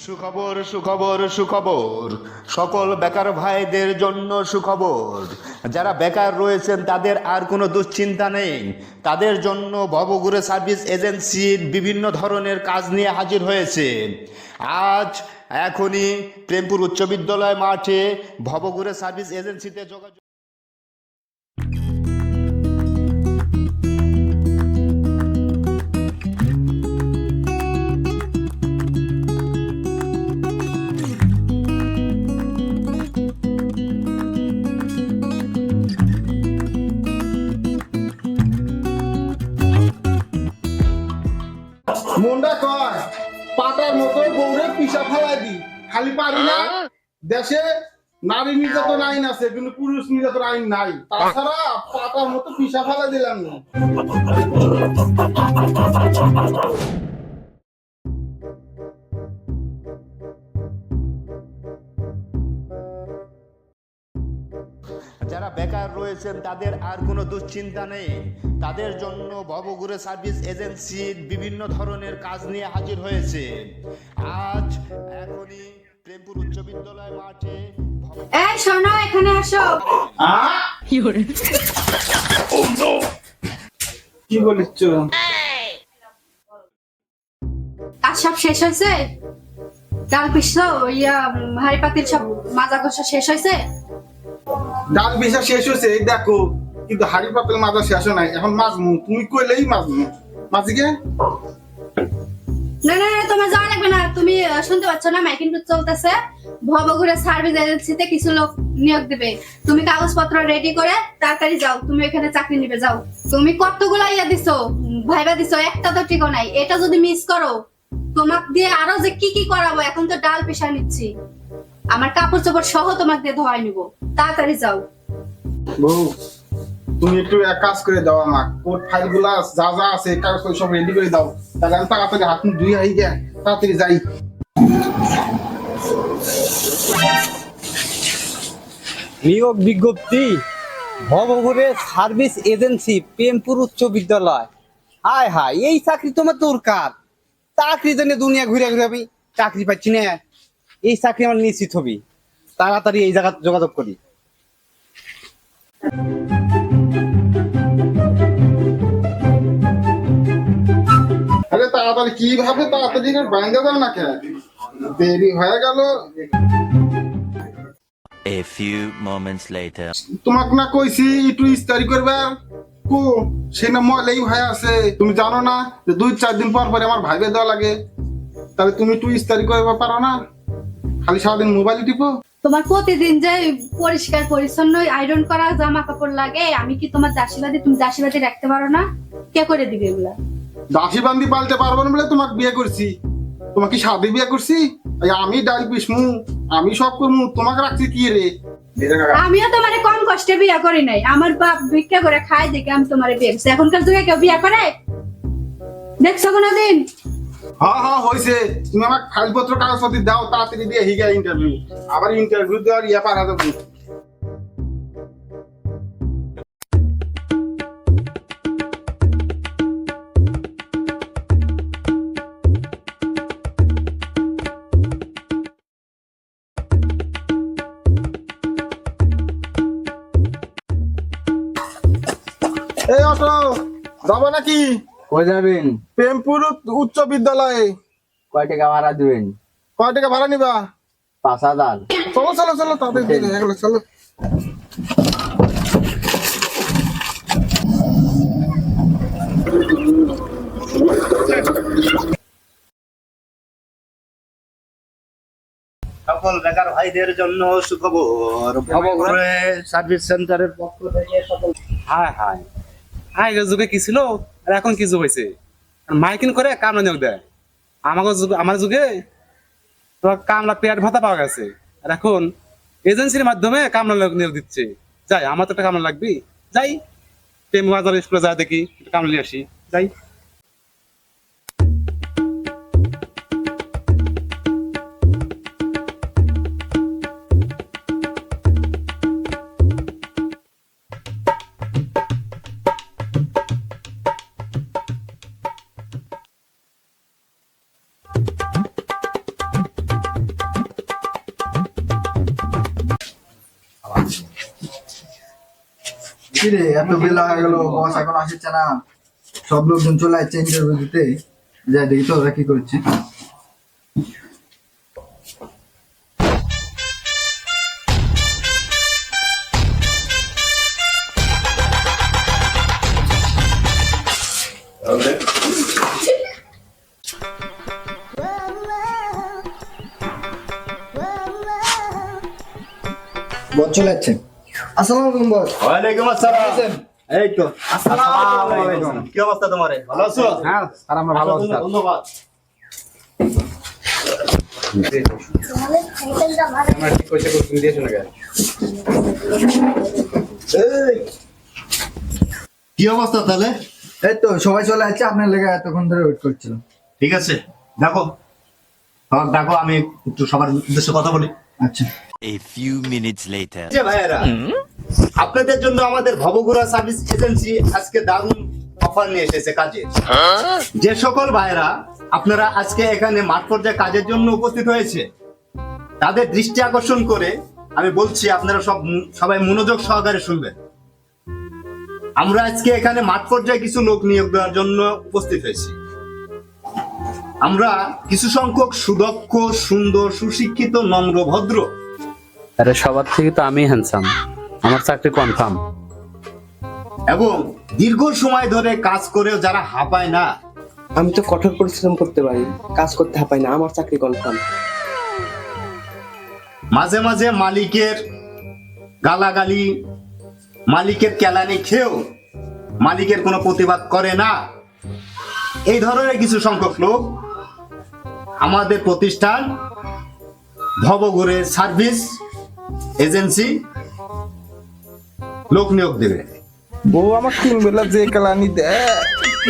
সুখবর সুখবর সুখবর, সকল বেকার ভাইদের জন্য সুখবর। যারা বেকার রয়েছেন তাদের আর কোনো দুশ্চিন্তা নেই। তাদের জন্য ভবঘুরে সার্ভিস এজেন্সির বিভিন্ন ধরনের কাজ নিয়ে হাজির হয়েছে। আজ এখনই প্রেমপুর উচ্চ বিদ্যালয় মাঠে ভবঘুরে সার্ভিস এজেন্সিতে যোগাযোগ। মনটা কয় পাটার মতো বউরে পিসা ফেলাই দি, খালি পারি না। দেশে নারী নির্যাতন আইন আছে কিন্তু পুরুষ নির্যাতন আইন নাই। তাছাড়া পাটার মতো পিসা ফেলাই দিলাম না। যারা বেকার রয়েছেন তাদের আর কোনো দুশ্চিন্তা নেই। তাদের জন্য ভবঘুরে সার্ভিস এজেন্সির বিভিন্ন ধরনের কাজ নিয়ে হাজির হয়েছে। আজ এখনই প্রেমপুর উচ্চ বিদ্যালয় মাঠে এই শোনো, এখানে আসো। কি বলিস? কাজ সব শেষ হয়েছে? ডাল পিসছো, হাড়ি পাতিল সব মাজা কষা শেষ হয়েছে? ডাল পিসা শেষ হয়েছে এই দেখো, কিন্তু হাড়ি পাতল মাজা শেষ নাই। এখন মাজমু, তুমি কইলেই মাজমু। মাজিকে না না না, তোমার যাওয়া লাগবে না। তুমি শুনতে পাচ্ছ না, মাইকিং চলতেছে। ভবঘুরে সার্ভিস এজেন্সিতে কিছু লোক নিয়োগ দেবে। তুমি কাগজপত্র রেডি করে তাড়াতাড়ি যাও। তুমি এখানে চাকরি নিবে, যাও। তুমি কতগুলা ইয়া দিছো, ভাইবা দিছো, একটা তো ঠিক নাই। এটা যদি মিস করো, তোমাকে দিয়ে আরো যে কি কি করাবো। এখন তো ডাল পিসা নিচ্ছি, আমার কাপড় চোপড় সহ তোমাকে দিয়ে ধোয়াই নিবো। তাড়াতাড়ি যাও। বউ, তুমি একটু এক কাজ করে দাও, আমার কোর্ট ফাইল গুলা যা যা আছে কাগজ সব রেডি করে দাও। তাহলে আমি তাড়াতাড়ি হাত মুখ ধুয়ে আই গে, তাড়াতাড়ি যাই। নিয়োগ বিজ্ঞপ্তি, ভবঘুরে সার্ভিস এজেন্সি, প্রেমপুর উচ্চ বিদ্যালয়। হায় হায়, এই চাকরি তোমার দরকার। চাকরি জন্য দুনিয়া ঘুরে ঘুরে আমি চাকরি পাচ্ছি না। এই চাকরি আমার নিশ্চিত হবি। তাড়াতাড়ি এই জায়গা যোগাযোগ করি। আরে তাড়াতাড়ি কিভাবে তাড়াতাড়ি বাইন্দা দাও না, কেন দেরি হয়ে গেল। A few moments later. তোমাকে না কইছি একটু ইস্তারি করবে, কো সে না মলেই হয়ে আছে। তুমি জানো না যে 2-4 দিন পর পরে আমার ভাইবে দেওয়া লাগে। তাহলে তুমি একটু ইস্তারি করবে পারো না? খালি সারাদিন মোবাইল টিপো। তোমার প্রতিদিন যে পরিষ্কার পরিচ্ছন্ন আয়রন করা জামা কাপড় লাগে, আমি কি তোমার দাসীবাদী? তুমি দাসীবাদী রাখতে পারো না? কে করে দিবে এগুলা? দাসী বান্দি পালতে পারবো না বলে তোমাকে বিয়ে করছি। তোমাকে সাদে বিয়ে করছি? এই আমি ডাল পিসমু, আমি সব করমু, তোমাকে রাখছি কি রে? আমিও তোমারে কম কষ্টে বিয়ে করি নাই। আমার বাপ ভিক্ষা করে খায় দেখে আমি তোমারে বিয়ে করছি। এখনকার যুগে কেউ বিয়ে করে দেখছো কোনোদিন? হ্যাঁ হ্যাঁ হয়েছে। তুমি আমার ফাইলপত্র কাগজপত্র দাও, তাড়াতাড়ি দিয়ে হিগা ইন্টারভিউ। আবার ইন্টারভিউ দেওয়ার ইয়া পারা যাবে। এই অটো যাবো নাকি? কই যাবেন? প্রেমপুর উচ্চ বিদ্যালয়ে। কয় টাকা ভাড়া দিবেন? কয় টাকা ভাড়া নিবা? 5,000। চলো চলো চলো, তাদের দেরি হয়ে গেল, চলো। সকল বেকার ভাইদের জন্য সুখবর। ভবঘুরে সার্ভিস সেন্টারের পক্ষ থেকে সকল হায় হায়, আগের যুগে কি ছিল আর এখন কি যুগ হয়েছে? মাইকিং করে কামলা নিয়োগ দেয়। আমার যুগে তোমার কামলা পেট ভাতা পাওয়া গেছে, আর এখন এজেন্সির মাধ্যমে কামলা নিয়োগ দিচ্ছে। যাই, আমার তো একটা কামলা লাগবে। যাই, প্রেম বাজার স্কুলে যা দেখি, কামলা নিয়ে আসি। যাই। কি রে, এত বেলা হয়ে গেল, বস এখন আসছে না। সব লোকজন চলে আসছে ইন্টারভিউ দিতে। যাই দেখি তো ওরা কি করছে। বস চলে যাচ্ছে। আসসালামু আলাইকুম বস। ওয়ালাইকুম আসসালাম। এই তো আসসালামু আলাইকুম। কি অবস্থা তোমার? ভালো আছো? হ্যাঁ আর আমরা ভালো আছি স্যার। ধন্যবাদ। আমরা ঠিক কইছে কোশ্চেন দিয়েছো না কেন? এই, কি অবস্থা তাহলে? এই তো সবাই চলে যাচ্ছে, আপনার লেগে এতক্ষণ ধরে ওয়েট করছিলাম। ঠিক আছে, দেখো সবার দেখো, আমি একটু সবার উদ্দেশ্যে কথা বলি। আচ্ছা। A few minutes later. যে ভাইয়েরা, আপনাদের জন্য আমাদের ভবঘুরা সার্ভিস এজেন্সি আজকে দারুণ অফার নিয়ে এসেছে কাজের। যে সকল ভাইয়েরা আপনারা আজকে এখানে মাঠ পর্যায়ে কাজের জন্য উপস্থিত হয়েছে, তাদের দৃষ্টি আকর্ষণ করে আমি বলছি, আপনারা সবাই মনোযোগ সহকারে শুনবেন। আমরা আজকে এখানে মাঠ পর্যায়ে কিছু লোক নিয়োগ দেওয়ার জন্য উপস্থিত হয়েছি। আমরা কিছু সংখ্যক সুদক্ষ, সুন্দর, সুশিক্ষিত, নম্র, ভদ্র আরে সবার থেকে তো আমি হ্যান্ডসাম, আমার চাকরি কনফার্ম। এবং দীর্ঘ সময় ধরে কাজ করেও যারা হাঁপায় না, আমি তো কঠোর পরিশ্রম করতে পারি, কাজ করতে হাঁপাই না, আমার চাকরি কনফার্ম। মাঝে মাঝে মালিকের গালাগালি, মালিকের কেলানি খেয়েও মালিকের কোনো প্রতিবাদ করে না, এই ধরনের কিছু সংখ্যক লোক আমাদের প্রতিষ্ঠান ভবঘুরে সার্ভিস এজেন্সি লোক নিয়োগ দেবে। বউ আমার 3 বেলা যে কেলানি দেয়,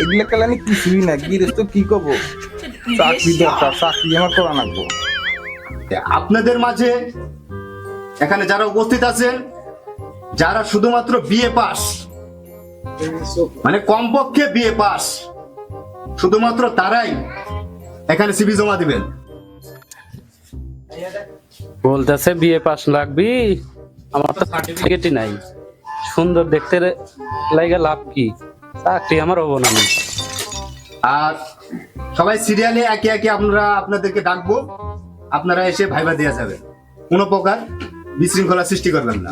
এগুলা কেলানি কিছুই না। গিরে তো কি করবো, চাকরি দরকার, চাকরি আমার করা লাগবো। আপনাদের মাঝে এখানে যারা উপস্থিত আছেন, যারা শুধুমাত্র বিএ পাস, মানে কমপক্ষে বিএ পাস, শুধুমাত্র তারাই এখানে সিভি জমা দিবেন। বলতেছে বিএ পাস লাগবি, আমার তো সার্টিফিকেটই নাই। সুন্দর দেখতে লাগে লাভ কি, চাকরি আমার হবো না। আর সবাই সিরিয়ালে একে একে আমরা আপনাদেরকে ডাকবো, আপনারা এসে ভাইবা দেওয়া যাবে, কোনো প্রকার বিশৃঙ্খলা সৃষ্টি করবেন না।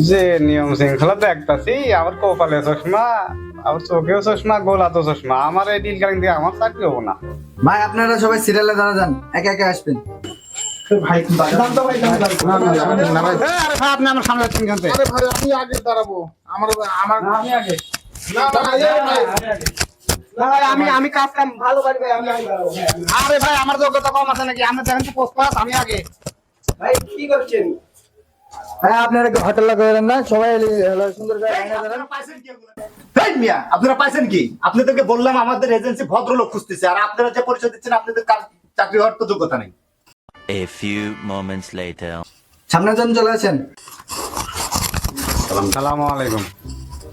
যে নিয়ম শৃঙ্খলা দেখতাছি, আমার কপালে চশমা, আমার চোখেও চশমা, গোলাতেও চশমা, আমার এই ডিল কালিং দিয়ে আমার চাকরি হবো না। ভাই আপনারা সবাই সিরিয়ালে দাঁড়া যান, একে একে আসবেন। ভাই দাম তো ভাই, দাম না ভাই। আরে ভাই আপনি আমার সামনে আছেন কেন? আরে ভাই আমি আগে দাঁড়াবো, আমার আমি আগে। না ভাই, ভাই আমি কাজ কাম ভালো পারি ভাই, আমি আগে দাঁড়াবো। আরে ভাই আমার যোগ্যতা কম আছে নাকি? আমি দেখেন তো পোস্ট পাস, আমি আগে। ভাই কি করছেন? হ্যাঁ আপনারা হোটেল করেন না, সবাই সুন্দর করে লাইনে দাঁড়ান। এই মিয়া, আপনারা পাইছেন কি? আপনাদেরকে বললাম আমাদের এজেন্সি ভদ্রলোক খুঁজতেছে, আর আপনারা যে পরিচয় দিচ্ছেন, আপনাদের চাকরি হওয়ার তো যোগ্যতা নেই। A few moments later. সামনে জন চলে আসেন। আসসালামু আলাইকুম।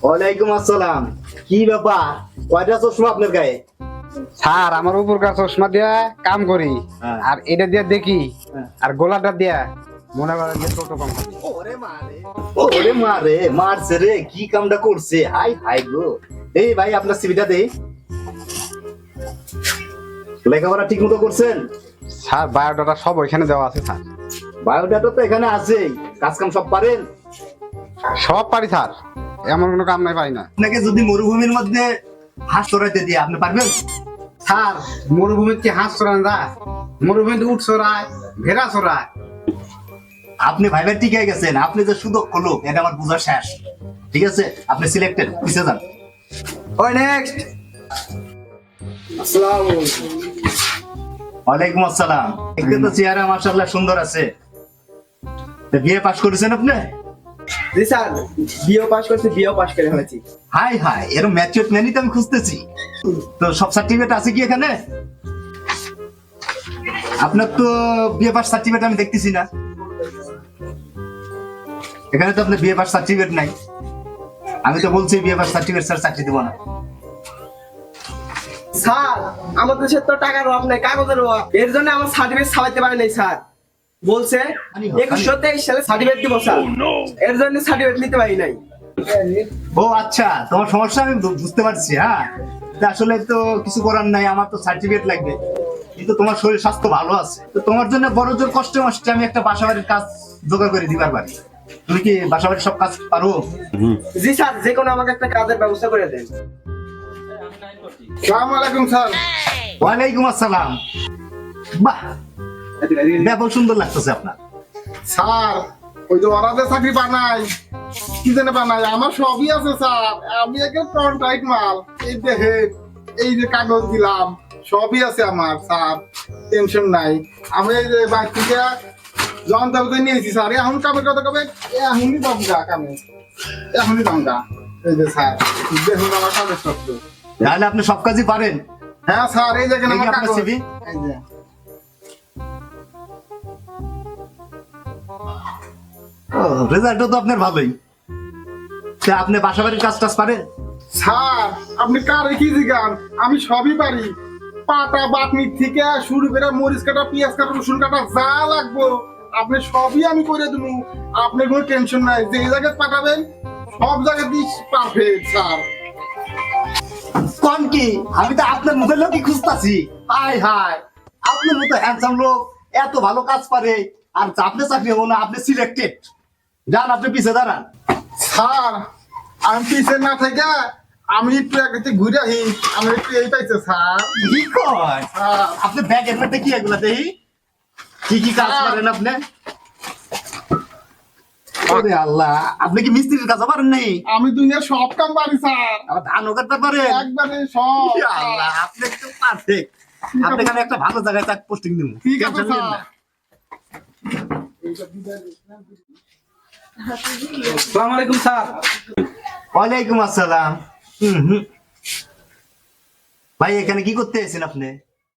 ওয়ালাইকুম আসসালাম। কি ব্যাপার, কয়টা চশমা আপনার গায়ে? স্যার আমার উপর কাজ চশমা দিয়া কাম করি, হ্যাঁ। আর এটা দিয়া দেখি, হ্যাঁ। আর গোলাটা দিয়া মনে করেন যে টোটো কম করি। ওরে মারে, মারছে রে, কি কামটা করছে, হাই হাই গো। এই ভাই আপনার সিভিটা দেই, লেখাপড়া ঠিক মতো করছেন? স্যার বায়োডাটা সব ওইখানে দেওয়া আছে স্যার। বায়োডাটা তো এখানে আছেই, কাজ কাম সব পারেন? সব পারি স্যার, এমন কোনো কাম নাই পারি না। আপনাকে যদি মরুভূমির মধ্যে হাঁস চড়াইতে দিয়ে, আপনি পারবেন? স্যার মরুভূমির কি হাঁস চড়ান যায়? মরুভূমিতে উঠ চড়ায়, ভেড়া চড়ায়। আপনি ভাইবার টিকে গেছেন, আপনি যে সুদক্ষ লোক এটা আমার বোঝা শেষ। ঠিক আছে, আপনি সিলেক্টেড, পিছিয়ে যান। ওই নেক্সট। ওয়ালাইকুম আসসালাম। দেখতে তো চেহারা মাশাআল্লাহ সুন্দর আছে। তা বিএ পাস করেছেন আপনি? জি স্যার, বিও পাস করছি, বিও পাস করে হয়েছি। হাই হাই, এরকম ম্যাচিউরড ম্যানই তো আমি খুঁজতেছি। তো সব সার্টিফিকেট আছে কি এখানে? আপনার তো বিএ পাস সার্টিফিকেট আমি দেখতেছি না এখানে, তো আপনার বিএ পাস সার্টিফিকেট নাই। আমি তো বলছি বিএ পাস সার্টিফিকেট স্যার চাকরি দেবো না। স্যার আমাদের দেশের তো টাকার অভাব নেই, কাগজের অভাব, এর জন্য আমার সার্টিফিকেট ছাপাইতে পারে নাই স্যার। বলছে 2123 সালে সার্টিফিকেট দিব স্যার, এর জন্য সার্টিফিকেট নিতে পারি নাই। ও আচ্ছা, তোমার সমস্যা আমি বুঝতে পারছি। হ্যাঁ, তা আসলে তো কিছু করার নাই, আমার তো সার্টিফিকেট লাগবে, কিন্তু তোমার শরীর স্বাস্থ্য ভালো আছে, তো তোমার জন্য বড় জোর কষ্টে মষ্টে আমি একটা বাসাবাড়ির কাজ জোগাড় করে দিবার পারি। তুমি কি বাসাবাড়ির সব কাজ পারো? জি স্যার, যে কোনো আমাকে একটা কাজের ব্যবস্থা করে দেন। সালাম আলাইকুম স্যার। ওয়ালাইকুম আসসালাম। বাহ, ব্যাপক সুন্দর লাগতেছে আপনার। স্যার ওই যে ওরা যে চাকরি বানায়, কি জানে বানায়, আমার সবই আছে স্যার। আমি একটা কন্ট্রাক্ট মাল, এই দেখেন, এই যে কাগজ দিলাম, সবই আছে আমার স্যার, টেনশন নাই। আমি এই যে বাইক থেকে যন্ত্রপাতি নিয়েছি স্যার, এখন কামের কথা কবে, এখনই দমগা কামে, এখনই দমগা। এই যে স্যার দেখুন আমার কাগজপত্র। তাহলে আপনি সব কাজই পারেন? হ্যাঁ স্যার, এই দেখেন এই যে আমার আপনার কাগজ। CV? এই যে ও, রেজাল্টও তো আপনার ভালোই। তা আপনি বাসাবাড়ির কাজ টাজ পারেন? স্যার আপনি কারে কি জিগান, আমি সবই পারি। পাটা বাটনি থেকে শুরু করে মরিচ কাটা, পেঁয়াজ কাটা, রসুন কাটা, যা লাগবো আপনি সবই আমি করে দেবো। আপনার কোনো টেনশন নাই, যে জায়গায় পাঠাবেন সব জায়গাতেই পারফেক্ট স্যার। কোন কি, আমি তো আপনার মুখের লোকই খুঁজতাছি। হাই হাই, আপনার মতো হ্যান্ডসাম লোক এত ভালো কাজ পারে, আর আপনি চাকরি হবো না, আপনি সিলেক্টেড। যান, আপনি পিছে দাঁড়ান। স্যার আমি পিছিয়ে না থেকে আমি একটু একটু ঘুরে আহি, আমি একটু এই পাইছে স্যার। কি কয়? স্যার আপনি ব্যাগের মধ্যে কি এগুলা দেখি, কি কি কাজ পারেন আপনি? ওরে আল্লাহ, আপনি কি মিস্ত্রির কাজ পারেন নাই? আমি দুনিয়ার সব কাম পারি স্যার, আবার ধান কাটতে পারেন? একবারে সব। ইয়া আল্লাহ, আপনি তো পারফেক্ট। আপনাকে আমি একটা ভালো জায়গায় চাক পোস্টিং দিব। ঠিক আছে স্যার। আসসালামু আলাইকুম স্যার। ওয়ালাইকুম আসসালাম। ভাই, এখানে কি করতে এসেছেন আপনি?